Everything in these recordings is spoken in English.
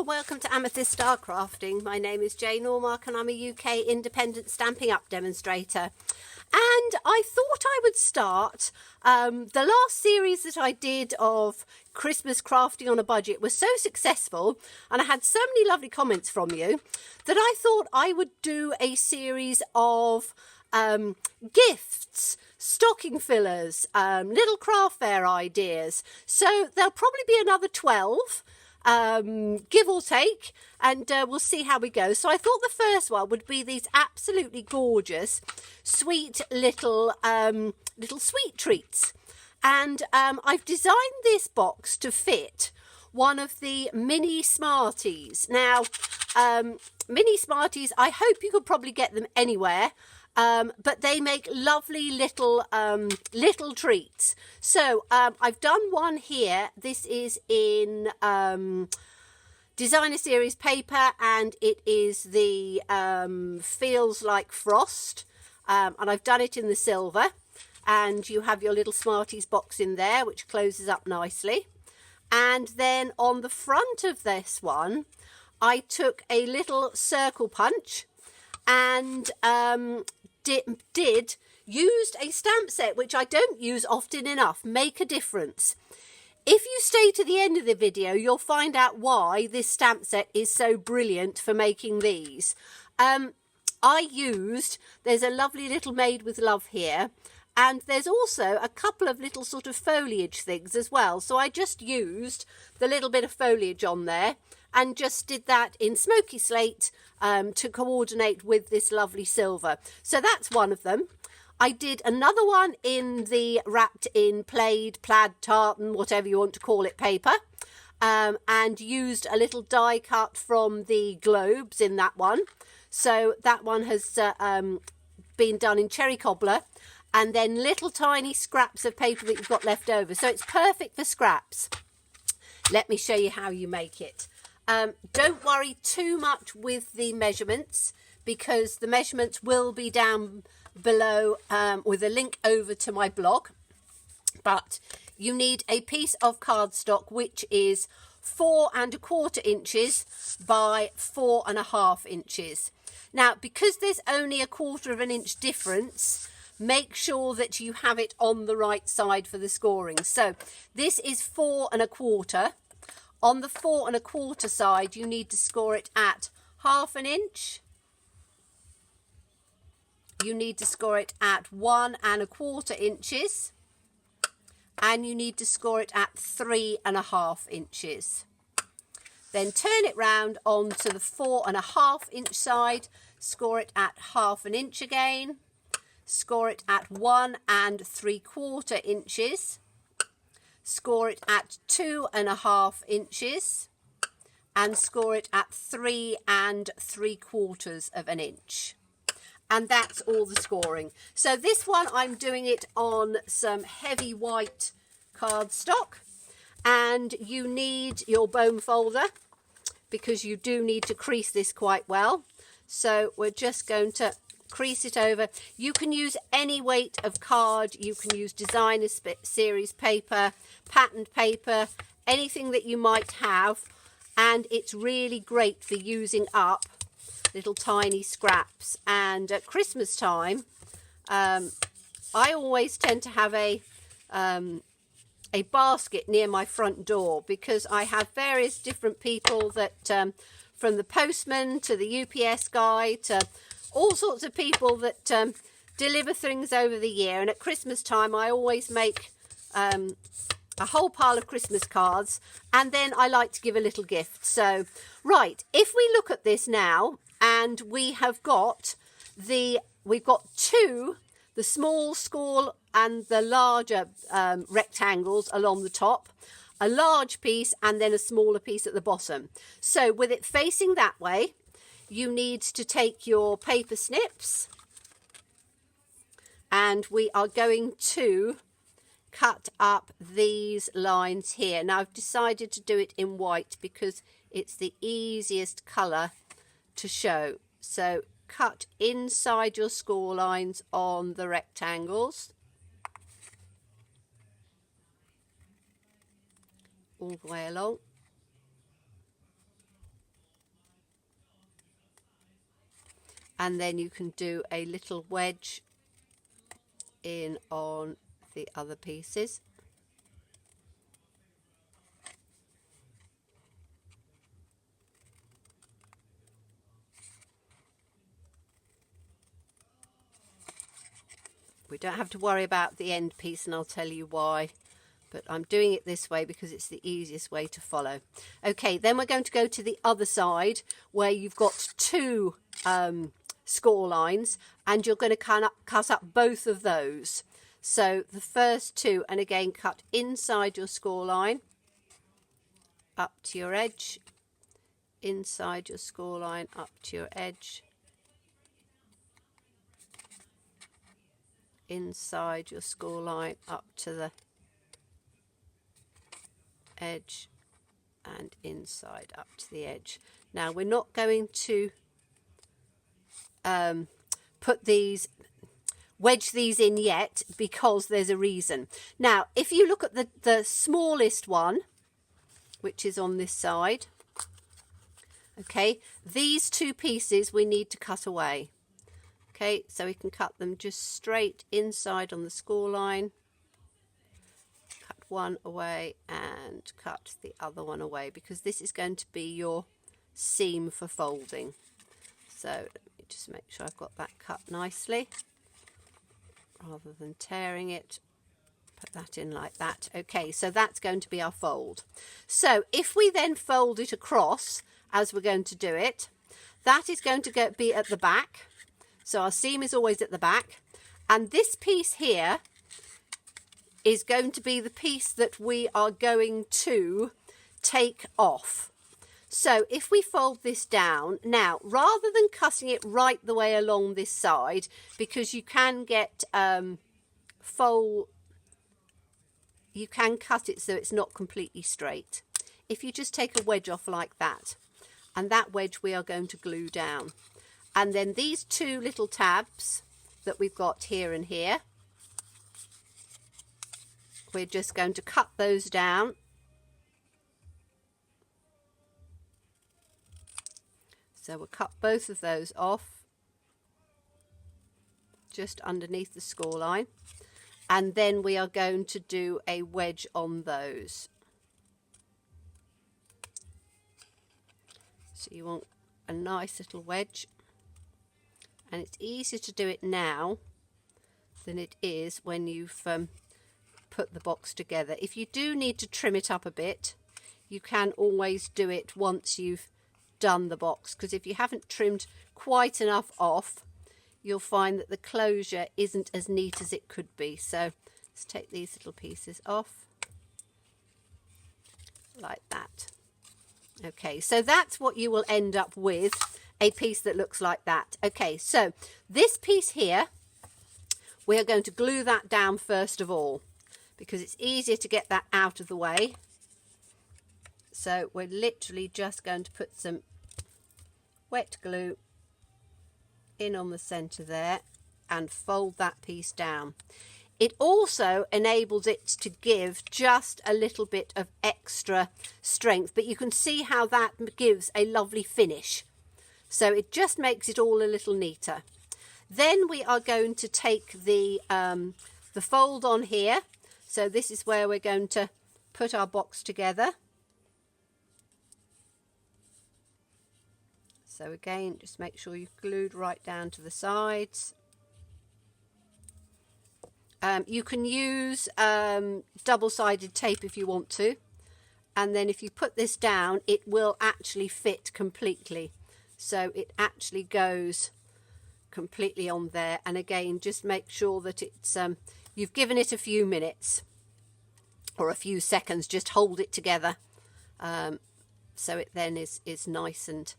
and welcome to Amethyst Star Crafting. My name is Jane Ormark and I'm a UK independent Stampin' Up! Demonstrator. And I thought I would start, the last series that I did of Christmas crafting on a budget was so successful and I had so many lovely comments from you that I thought I would do a series of gifts, stocking fillers, little craft fair ideas. So there'll probably be another 12. Give or take, and we'll see how we go. So I thought the first one would be these absolutely gorgeous sweet little sweet treats, and I've designed this box to fit one of the mini Smarties. Now mini Smarties, I hope you could probably get them anywhere. But they make lovely little treats. So I've done one here. This is in designer series paper, and it is the Feels Like Frost, and I've done it in the silver, and you have your little Smarties box in there which closes up nicely. And then on the front of this one I took a little circle punch and used a stamp set which I don't use often enough, Make a Difference. If you stay to the end of the video, you'll find out why this stamp set is so brilliant for making these. There's a lovely little Made with Love here, and there's also a couple of little sort of foliage things as well. So I just used the little bit of foliage on there and just did that in smoky slate to coordinate with this lovely silver. So that's one of them. I did another one in the wrapped in plaid, tartan, whatever you want to call it, paper, and used a little die cut from the globes in that one. So that one has been done in cherry cobbler, and then little tiny scraps of paper that you've got left over. So it's perfect for scraps. Let me show you how you make it. Don't worry too much with the measurements, because the measurements will be down below with a link over to my blog. But you need a piece of cardstock which is 4 1/4 inches by 4 1/2 inches. Now, because there's only 1/4 inch difference, make sure that you have it on the right side for the scoring. So this is 4 1/4. On the 4 1/4 side, you need to score it at 1/2 inch. You need to score it at 1 1/4 inches. And you need to score it at 3 1/2 inches. Then turn it round onto the 4 1/2 inch side. Score it at 1/2 inch again. Score it at 1 3/4 inches. Score it at 2 1/2 inches, and score it at 3 3/4 inch. And that's all the scoring. So this one, I'm doing it on some heavy white cardstock, and you need your bone folder because you do need to crease this quite well. So we're just going to crease it over. You can use any weight of card. You can use designer series paper, patterned paper, anything that you might have, and it's really great for using up little tiny scraps. And at Christmas time, I always tend to have a basket near my front door, because I have various different people that from the postman to the UPS guy to all sorts of people that deliver things over the year. And at Christmas time, I always make a whole pile of Christmas cards, and then I like to give a little gift. So, right, if we look at this now, and we've got two, the small score and the larger rectangles along the top, a large piece and then a smaller piece at the bottom. So with it facing that way, you need to take your paper snips, and we are going to cut up these lines here. Now I've decided to do it in white because it's the easiest colour to show. So cut inside your score lines on the rectangles all the way along. and then you can do a little wedge in on the other pieces. We don't have to worry about the end piece, and I'll tell you why, but I'm doing it this way because it's the easiest way to follow. Okay, then we're going to go to the other side where you've got two score lines, and you're going to cut up both of those. So the first two, and again cut inside your score line up to your edge, inside your score line up to your edge, inside your score line up to the edge, and inside up to the edge. Now we're not going to wedge these in yet because there's a reason. Now if you look at the smallest one, which is on this side, okay, these two pieces we need to cut away. Okay, so we can cut them just straight inside on the score line, cut one away and cut the other one away, because this is going to be your seam for folding. So let me just make sure I've got that cut nicely rather than tearing it. Put that in like that. Okay, so that's going to be our fold. So if we then fold it across as we're going to do it, that is going to be at the back. So our seam is always at the back, and this piece here is going to be the piece that we are going to take off. So if we fold this down, now rather than cutting it right the way along this side, because you can get you can cut it so it's not completely straight. If you just take a wedge off like that, and that wedge we are going to glue down. And then these two little tabs that we've got here and here, we're just going to cut those down. So we'll cut both of those off just underneath the score line. And then we are going to do a wedge on those. So you want a nice little wedge. And it's easier to do it now than it is when you've put the box together. If you do need to trim it up a bit, you can always do it once you've done the box, because if you haven't trimmed quite enough off, you'll find that the closure isn't as neat as it could be. So let's take these little pieces off like that. Okay, so that's what you will end up with, a piece that looks like that. Okay, so this piece here, we are going to glue that down first of all, because it's easier to get that out of the way. So we're literally just going to put some wet glue in on the center there and fold that piece down. It also enables it to give just a little bit of extra strength, but you can see how that gives a lovely finish. So it just makes it all a little neater. Then we are going to take the fold on here. So this is where we're going to put our box together. So again, just make sure you've glued right down to the sides. You can use double-sided tape if you want to. And then if you put this down, it will actually fit completely. So it actually goes completely on there. And again, just make sure that it's you've given it a few minutes or a few seconds. Just hold it together, so it then is nice and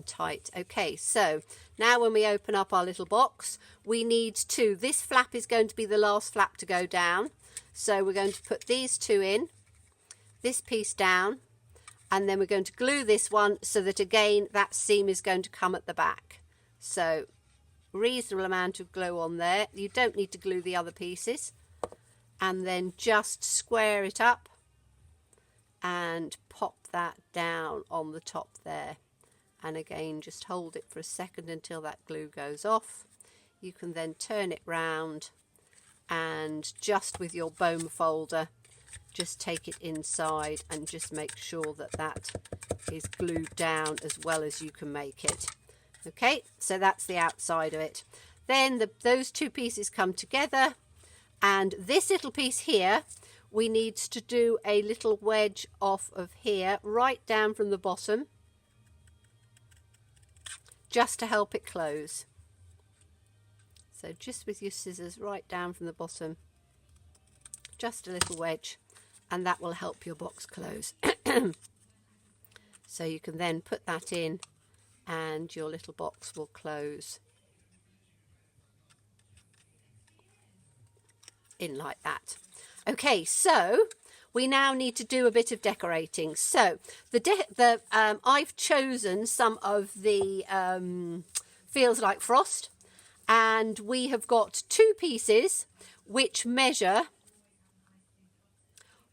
tight. Okay, so now when we open up our little box, we need to, this flap is going to be the last flap to go down. So we're going to put these two in, this piece down, and then we're going to glue this one so that again that seam is going to come at the back. So reasonable amount of glue on there. You don't need to glue the other pieces. And then just square it up and pop that down on the top there. and again just hold it for a second until that glue goes off. You can then turn it round and just with your bone folder just take it inside and just make sure that that is glued down as well as you can make it. Okay, so that's the outside of it. Then those two pieces come together, and this little piece here we need to do a little wedge off of here right down from the bottom just to help it close. So just with your scissors right down from the bottom, just a little wedge, and that will help your box close. So you can then put that in and your little box will close in like that. Okay, so we now need to do a bit of decorating. So I've chosen some of the Feels Like Frost, and we have got two pieces which measure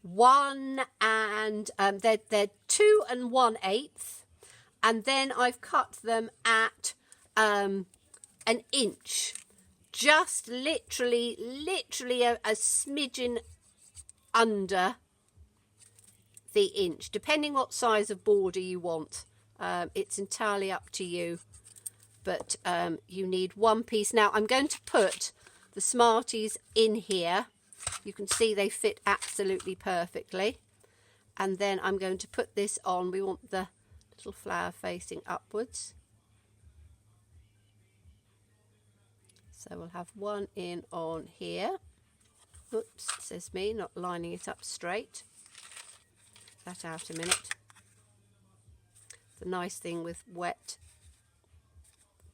1 and they're 2 1/8, and then I've cut them at an inch, just literally a smidgen under the inch, depending what size of border you want. It's entirely up to you, but you need one piece. Now I'm going to put the Smarties in here. You can see they fit absolutely perfectly, and then I'm going to put this on. We want the little flower facing upwards, so we'll have one in on here. Oops, says me, not lining it up straight. That out a minute. The nice thing with wet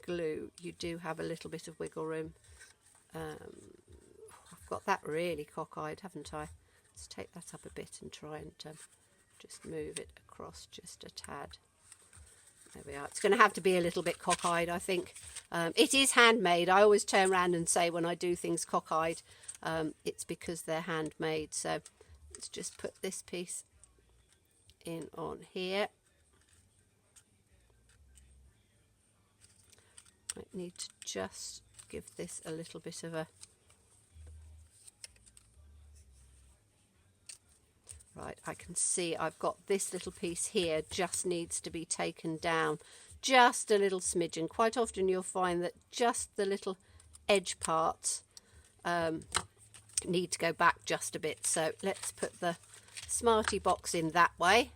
glue, you do have a little bit of wiggle room. I've got that really cockeyed, haven't I? Let's take that up a bit and try and just move it across just a tad. There we are. It's going to have to be a little bit cockeyed, I think. It is handmade. I always turn around and say when I do things cockeyed, it's because they're handmade. So let's just put this piece in on here. I need to just give this a little bit of a... Right, I can see I've got this little piece here, just needs to be taken down just a little smidgen. Quite often you'll find that just the little edge parts need to go back just a bit. So let's put the Smartie box in that way.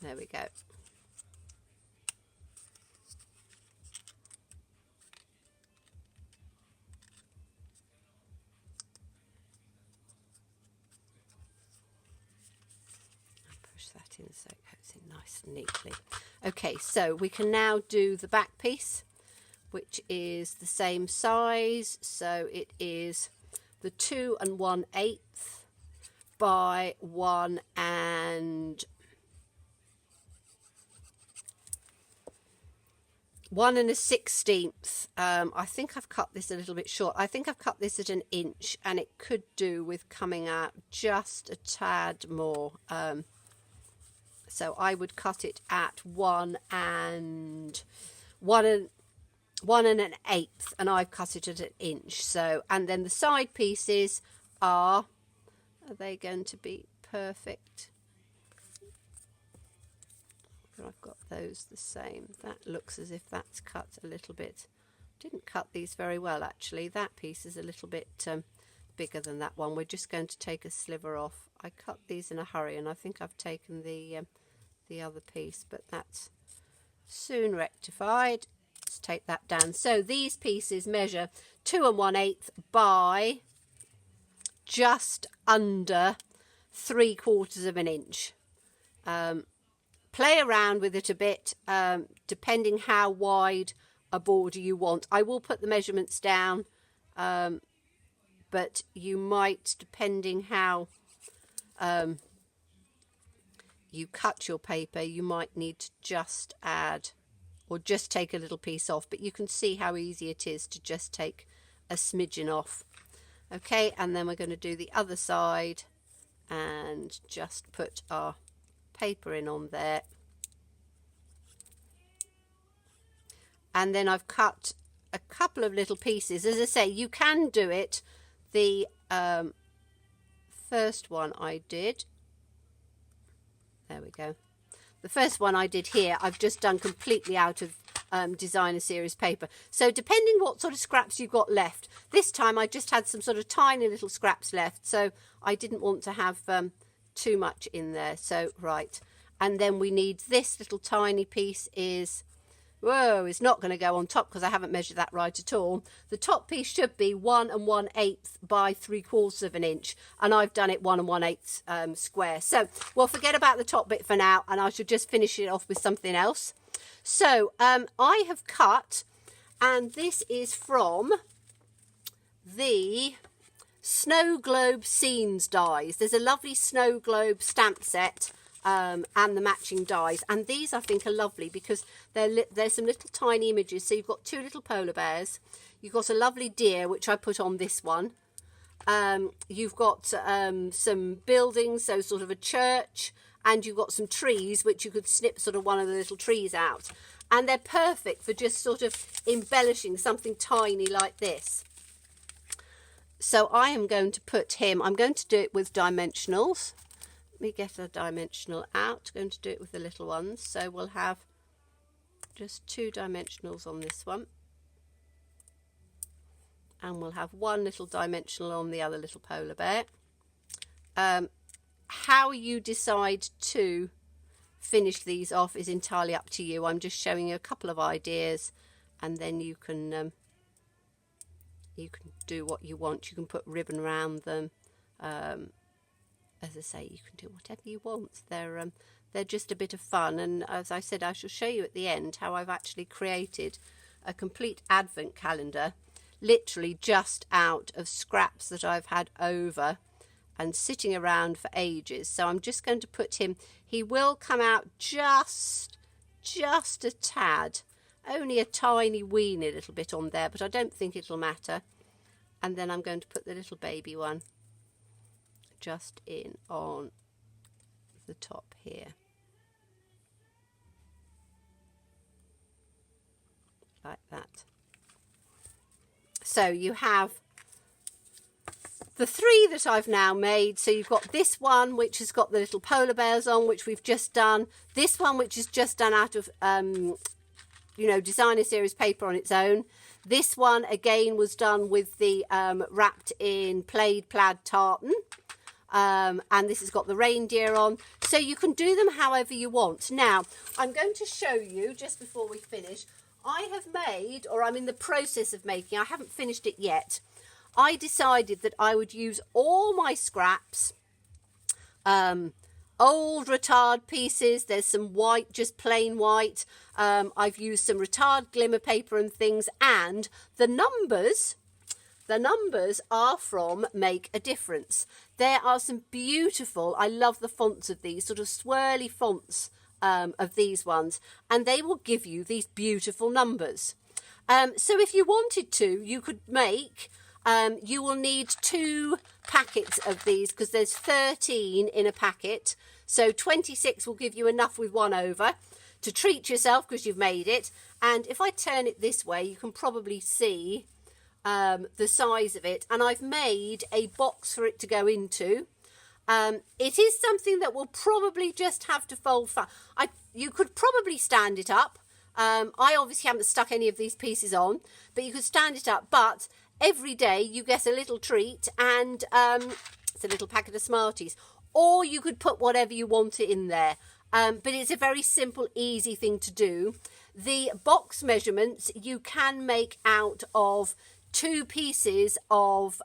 There we go. That in so it goes in nice and neatly. Okay, so we can now do the back piece, which is the same size. So it is the 2 1/8 by 1 1/16. I think I've cut this a little bit short. I think I've cut this at an inch, and it could do with coming out just a tad more. So I would cut it at 1 1/8, and I've cut it at an inch. So, and then the side pieces are they going to be perfect? I've got those the same. That looks as if that's cut a little bit. Didn't cut these very well actually. That piece is a little bit bigger than that one. We're just going to take a sliver off. I cut these in a hurry, and I think I've taken the other piece, but that's soon rectified. Let's take that down. So these pieces measure 2 1/8 by just under 3/4 of an inch. Play around with it a bit, depending how wide a border you want. I will put the measurements down, but you might, depending how you cut your paper, you might need to just add or just take a little piece off, but you can see how easy it is to just take a smidgen off. Okay, and then we're going to do the other side and just put our paper in on there. and then I've cut a couple of little pieces. As I say, you can do it. The first one I did, there we go. The first one I did here, I've just done completely out of designer series paper. So depending what sort of scraps you've got left, this time I just had some sort of tiny little scraps left, so I didn't want to have too much in there. So right, and then we need this little tiny piece is, whoa, it's not going to go on top because I haven't measured that right at all. The top piece should be 1 1/8 by 3/4 of an inch, and I've done it 1 1/8 square. So we'll forget about the top bit for now, and I should just finish it off with something else. So I have cut, and this is from the Snow Globe Scenes dies. There's a lovely Snow Globe stamp set and the matching dies, and these I think are lovely because there's some little tiny images. So you've got 2 little polar bears, you've got a lovely deer which I put on this one, you've got some buildings, so sort of a church, and you've got some trees which you could snip sort of one of the little trees out, and they're perfect for just sort of embellishing something tiny like this. So I am going to put him, I'm going to do it with dimensionals. Let me get a dimensional out. I'm going to do it with the little ones. So we'll have just 2 dimensionals on this one. And we'll have 1 little dimensional on the other little polar bear. How you decide to finish these off is entirely up to you. I'm just showing you a couple of ideas, and then you can do what you want. You can put ribbon around them. As I say, you can do whatever you want. They're just a bit of fun, and as I said, I shall show you at the end how I've actually created a complete advent calendar, literally just out of scraps that I've had over and sitting around for ages. So I'm just going to put him, he will come out just a tad, only a tiny weeny little bit on there, but I don't think it'll matter. And then I'm going to put the little baby one just in on the top here, like that. So you have the 3 that I've now made. So you've got this one which has got the little polar bears on, which we've just done, this one which is just done out of designer series paper on its own. This one again was done with the wrapped in plaid tartan. And this has got the reindeer on, so you can do them however you want. Now I'm going to show you, just before we finish, I have made, or I'm in the process of making, I haven't finished it yet, I decided that I would use all my scraps, old retard pieces, there's some white, just plain white, I've used some retard glimmer paper and things, and the numbers are from Make a Difference. There are some beautiful, I love the fonts of these, sort of swirly fonts of these ones, and they will give you these beautiful numbers. So if you wanted to, you could make, you will need 2 packets of these because there's 13 in a packet. So 26 will give you enough with 1 over to treat yourself because you've made it. And if I turn it this way, you can probably see the size of it, and I've made a box for it to go into. It is something that will probably just have to fold flat. You could probably stand it up. I obviously haven't stuck any of these pieces on, but you could stand it up. But every day you get a little treat, and it's a little packet of Smarties, or you could put whatever you want in there. But it's a very simple, easy thing to do. The box measurements you can make out of 2 pieces of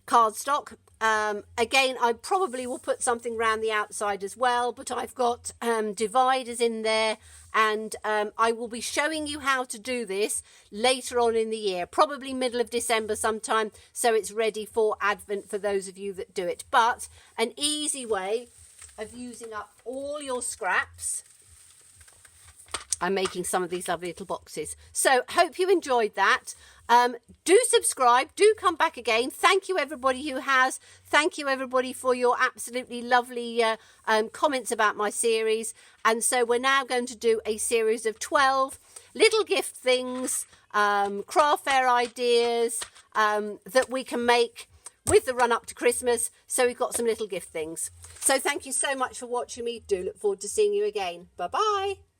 cardstock. Again, I probably will put something around the outside as well, but I've got dividers in there, and I will be showing you how to do this later on in the year, probably middle of December sometime, so it's ready for Advent for those of you that do it. But an easy way of using up all your scraps I'm making some of these lovely little boxes. So hope you enjoyed that. Do subscribe, do come back again. Thank you everybody who has. Thank you everybody for your absolutely lovely comments about my series. And so we're now going to do a series of 12 little gift things, craft fair ideas that we can make with the run up to Christmas. So we've got some little gift things. So thank you so much for watching me. Do look forward to seeing you again. Bye bye.